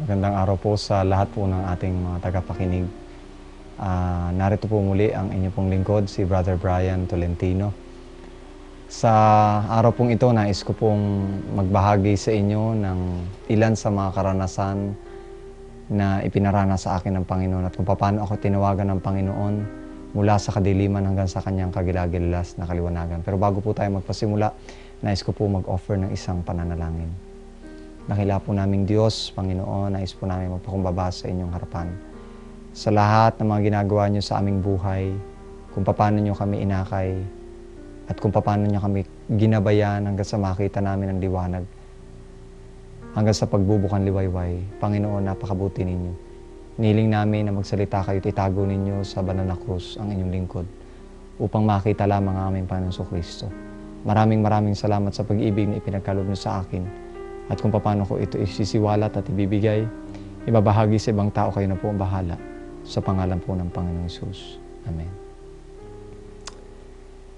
Magandang araw po sa lahat po ng ating mga tagapakinig. Narito po muli ang inyo pong lingkod, si Brother Brian Tolentino. Sa araw pong ito, nais ko pong magbahagi sa inyo ng ilan sa mga karanasan na ipinaranas sa akin ng Panginoon at kung paano ako tinawagan ng Panginoon mula sa kadiliman hanggang sa kanyang kagilagilas na kaliwanagan. Pero bago po tayo magpasimula, nais ko po mag-offer ng isang pananalangin. Dakila po naming Diyos, Panginoon, nais po namin magpakumbaba sa inyong harapan. Sa lahat ng mga ginagawa niyo sa aming buhay, kung paano niyo kami inakay, at kung paano niyo kami ginabayan hanggang sa makita namin ang liwanag, hanggang sa pagbubukan liwayway, Panginoon, napakabuti ninyo. Niling namin na magsalita kayo at itago ninyo sa banal na krus ang inyong lingkod, upang makita lamang ang aming Panginoon Kristo. Maraming salamat sa pag-ibig na ipinagkaloob niyo sa akin. At kung paano ko ito isisiwalat at ibibigay, ibabahagi sa ibang tao, kayo na po ang bahala. Sa pangalan po ng Panginoong Hesus. Amen.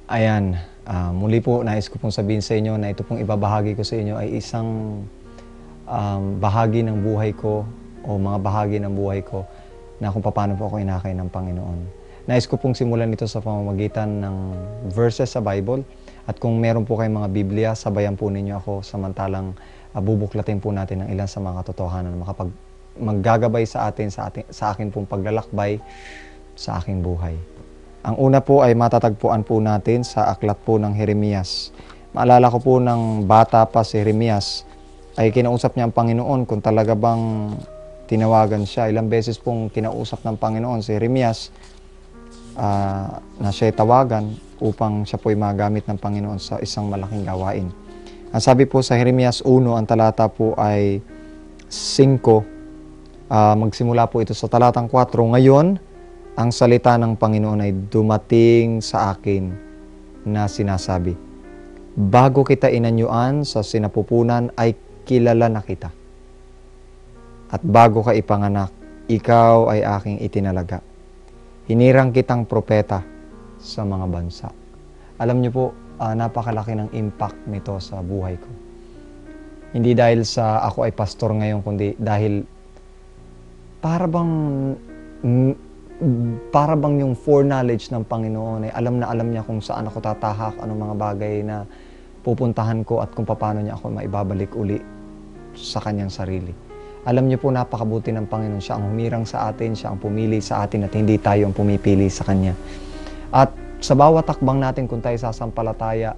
Ayan, muli po nais ko pong sabihin sa inyo na ito pong ibabahagi ko sa inyo ay isang bahagi ng buhay ko o mga bahagi ng buhay ko na kung paano po ako inakay ng Panginoon. Nais ko pong simulan ito sa pamamagitan ng verses sa Bible. At kung meron po kayong mga Biblia, sabayan po ninyo ako samantalang bubuklatin po natin ang ilan sa mga katotohanan na maggagabay sa akin pong paglalakbay sa aking buhay. Ang una po ay matatagpuan po natin sa aklat po ng Jeremias. Maalala ko po ng bata pa si Jeremias ay kinausap niya ang Panginoon kung talaga bang tinawagan siya. Ilang beses pong kinausap ng Panginoon si Jeremias na siya'y tawagan upang siya po'y magamit ng Panginoon sa isang malaking gawain. Ang sabi po sa Jeremias 1, ang talata po ay 5. Magsimula po ito sa talatang 4. Ngayon, ang salita ng Panginoon ay dumating sa akin na sinasabi, bago kita inanyuan sa sinapupunan ay kilala na kita. At bago ka ipanganak, ikaw ay aking itinalaga. Hinirang kitang propeta sa mga bansa. Alam niyo po, napakalaki ng impact nito sa buhay ko. Hindi dahil sa ako ay pastor ngayon, kundi dahil para bang yung foreknowledge ng Panginoon ay alam na alam niya kung saan ako tatahak, anong mga bagay na pupuntahan ko at kung paano niya ako maibabalik uli sa kanyang sarili. Alam niyo po, napakabuti ng Panginoon. Siya ang humirang sa atin, siya ang pumili sa atin at hindi tayo ang pumipili sa Kanya. At sa bawat takbang natin kung tayo sasampalataya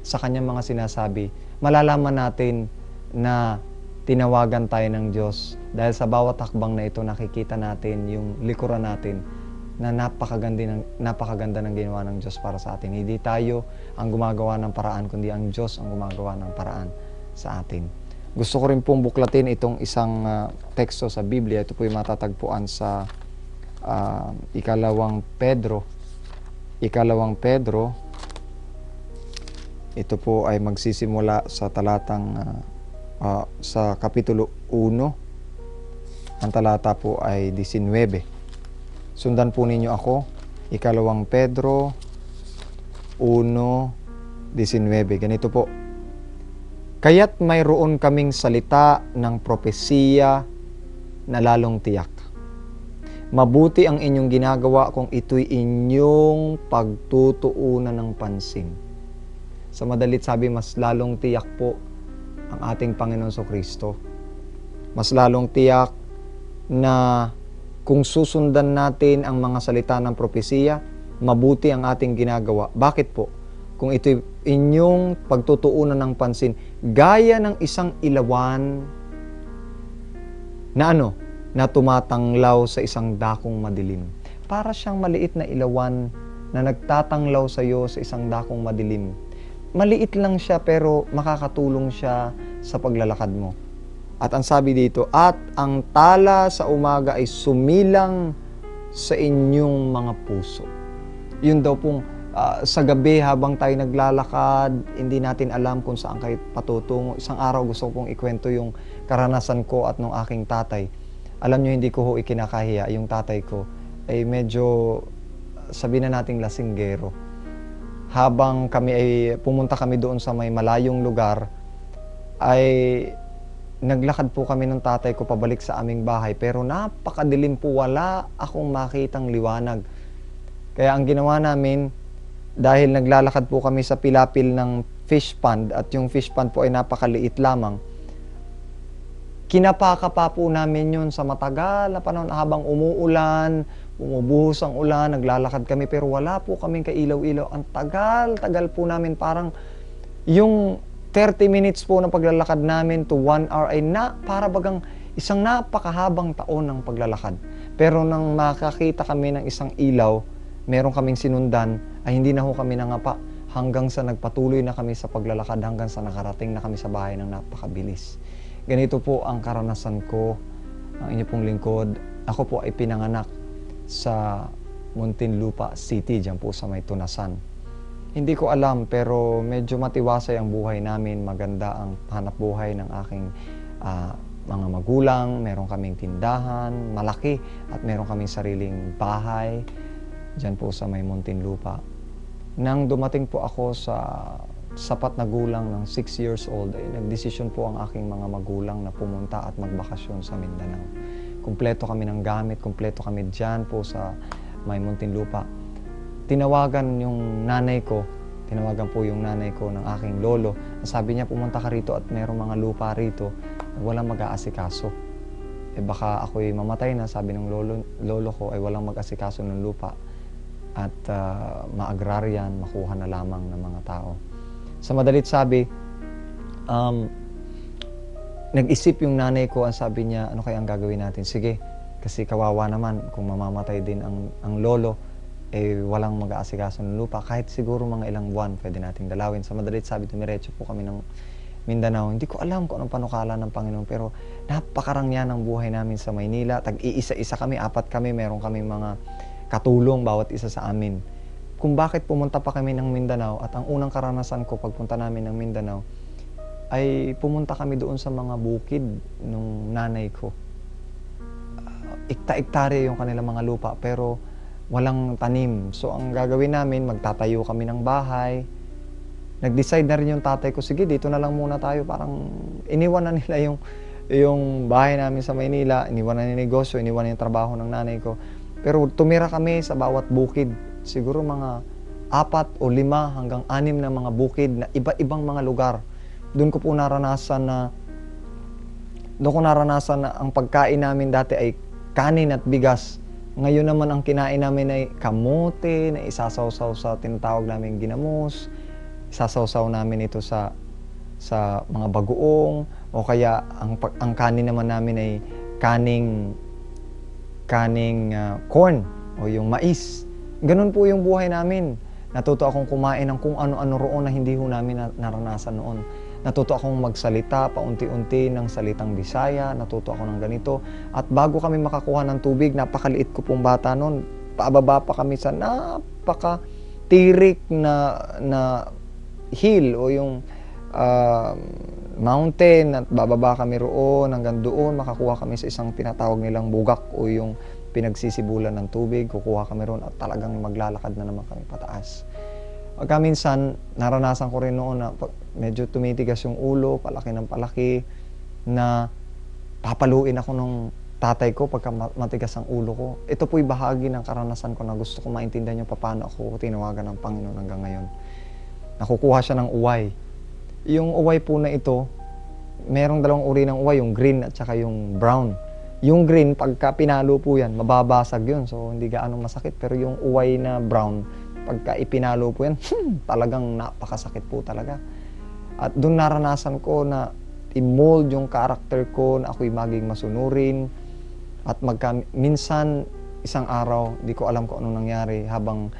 sa kanyang mga sinasabi, malalaman natin na tinawagan tayo ng Diyos. Dahil sa bawat takbang na ito, nakikita natin yung likuran natin na napakaganda ng ginawa ng Diyos para sa atin. Hindi tayo ang gumagawa ng paraan, kundi ang Diyos ang gumagawa ng paraan sa atin. Gusto ko rin pong buklatin itong isang teksto sa Biblia. Ito po yung matatagpuan sa Ikalawang Pedro, ito po ay magsisimula sa talatang sa Kapitulo 1, ang talata po ay 19. Sundan po ninyo ako, Ikalawang Pedro 1:19. Ganito po, kaya't mayroon kaming salita ng propesiya na lalong tiyak. Mabuti ang inyong ginagawa kung ito'y inyong pagtutuunan ng pansin. Sa madalit sabi, mas lalong tiyak po ang ating Panginoon Kristo. Mas lalong tiyak na kung susundan natin ang mga salita ng propesiya, mabuti ang ating ginagawa. Bakit po? Kung ito'y inyong pagtutuunan ng pansin, gaya ng isang ilawan na na tumatanglaw sa isang dakong madilim. Para siyang maliit na ilawan na nagtatanglaw sa iyo sa isang dakong madilim. Maliit lang siya pero makakatulong siya sa paglalakad mo. At ang sabi dito, at ang tala sa umaga ay sumilang sa inyong mga puso. Yun daw pong sa gabi habang tayo naglalakad, hindi natin alam kung saan kayo patutungo. Isang araw gusto kong ikwento yung karanasan ko at nung aking tatay. Alam nyo, hindi ko ho ikinakahiya. Yung tatay ko ay medyo, sabihin na nating lasinggero. Habang kami ay pumunta kami doon sa may malayong lugar, ay naglakad po kami ng tatay ko pabalik sa aming bahay, pero napakadilim po, wala akong makitang liwanag. Kaya ang ginawa namin, dahil naglalakad po kami sa pilapil ng fish pond at yung fish pond po ay napakaliit lamang, kinapaka pa po namin yun sa matagal na panahon habang umuulan, bumubuhos ang ulan, naglalakad kami pero wala po kaming kailaw-ilaw. Ang tagal-tagal po namin, parang yung 30 minutes po ng paglalakad namin to 1 hour ay para bagang isang napakahabang taon ng paglalakad. Pero nang makakita kami ng isang ilaw, meron kaming sinundan, ay hindi na ho kami nangapa hanggang sa nagpatuloy na kami sa paglalakad, hanggang sa nakarating na kami sa bahay ng napakabilis. Ganito po ang karanasan ko, ang inyo pong lingkod. Ako po ay pinanganak sa Muntinlupa City, dyan po sa may Tunasan. Hindi ko alam, pero medyo matiwasay ang buhay namin. Maganda ang hanap buhay ng aking mga magulang. Meron kaming tindahan, malaki, at meron kaming sariling bahay dyan po sa may Muntinlupa. Nang dumating po ako sa sapat na gulang ng 6 years old, ay nagdesisyon po ang aking mga magulang na pumunta at magbakasyon sa Mindanao. Kumpleto kami ng gamit, kumpleto kami dyan po sa may Muntinlupa. Tinawagan po yung nanay ko ng aking lolo. Sabi niya, pumunta ka rito at mayroong mga lupa rito na walang mag-aasikaso. Baka ako'y mamatay na, sabi ng lolo ko, ay walang mag-asikaso ng lupa at maagraryan, makuha na lamang ng mga tao. Sa madalit sabi, nag-isip yung nanay ko, ang sabi niya, ano kaya ang gagawin natin? Sige, kasi kawawa naman kung mamamatay din ang lolo, walang mag-aasikaso ng lupa. Kahit siguro mga ilang buwan, pwede nating dalawin. Sa madalit sabi, dumiretso po kami ng Mindanao. Hindi ko alam kung anong panukala ng Panginoon, pero napakarangyan ng buhay namin sa Maynila. Tag-iisa-isa kami, 4 kami, meron kaming mga katulong bawat isa sa amin. Kung bakit pumunta pa kami ng Mindanao, at ang unang karanasan ko pagpunta namin ng Mindanao, ay pumunta kami doon sa mga bukid ng nanay ko. Ikta-iktarya yung kanilang mga lupa, pero walang tanim. So, ang gagawin namin, magtatayo kami ng bahay. Nag-decide na rin yung tatay ko, sige, dito na lang muna tayo. Parang iniwan na nila yung bahay namin sa Maynila, iniwan na yung negosyo, iniwan na yung trabaho ng nanay ko. Pero tumira kami sa bawat bukid. Siguro mga 4 o 5 hanggang 6 na mga bukid na iba-ibang mga lugar. Doon ko naranasan na ang pagkain namin dati ay kanin at bigas. Ngayon naman ang kinain namin ay kamote na isasawsaw sa tinatawag namin ginamos. Isasawsaw namin ito sa mga bagoong, o kaya ang kanin naman namin ay kaning corn o yung mais. Ganun po yung buhay namin. Natuto akong kumain ng kung ano-ano roon na hindi ho namin naranasan noon. Natuto akong magsalita paunti-unti ng salitang Bisaya, natuto ako ng ganito. At bago kami makakuha ng tubig, napakaliit ko pong bata noon, paababa pa kami sa napakatirik na hill o yung mountain, at bababa kami roon hanggang doon, makakuha kami sa isang tinatawag nilang bugak o yung pinagsisibulan ng tubig. Kukuha kami roon at talagang maglalakad na naman kami pataas. Pagka minsan, naranasan ko rin noon na medyo tumitigas yung ulo, palaki ng palaki, na papaluin ako nung tatay ko pagka matigas ang ulo ko. Ito po'y bahagi ng karanasan ko na gusto ko maintindihan yung paano ako tinawagan ng Panginoon hanggang ngayon. Nakukuha siya ng uway. Yung uway po na ito, merong 2 uri ng uway, yung green at saka yung brown. Yung green, pagka pinalo po yan, mababasag yun. So, hindi gaano masakit. Pero yung uway na brown, pagka ipinalo po yan, talagang napakasakit po talaga. At doon naranasan ko na i-mold yung character ko, na ako'y maging masunurin. At minsan, isang araw, di ko alam kung anong nangyari, habang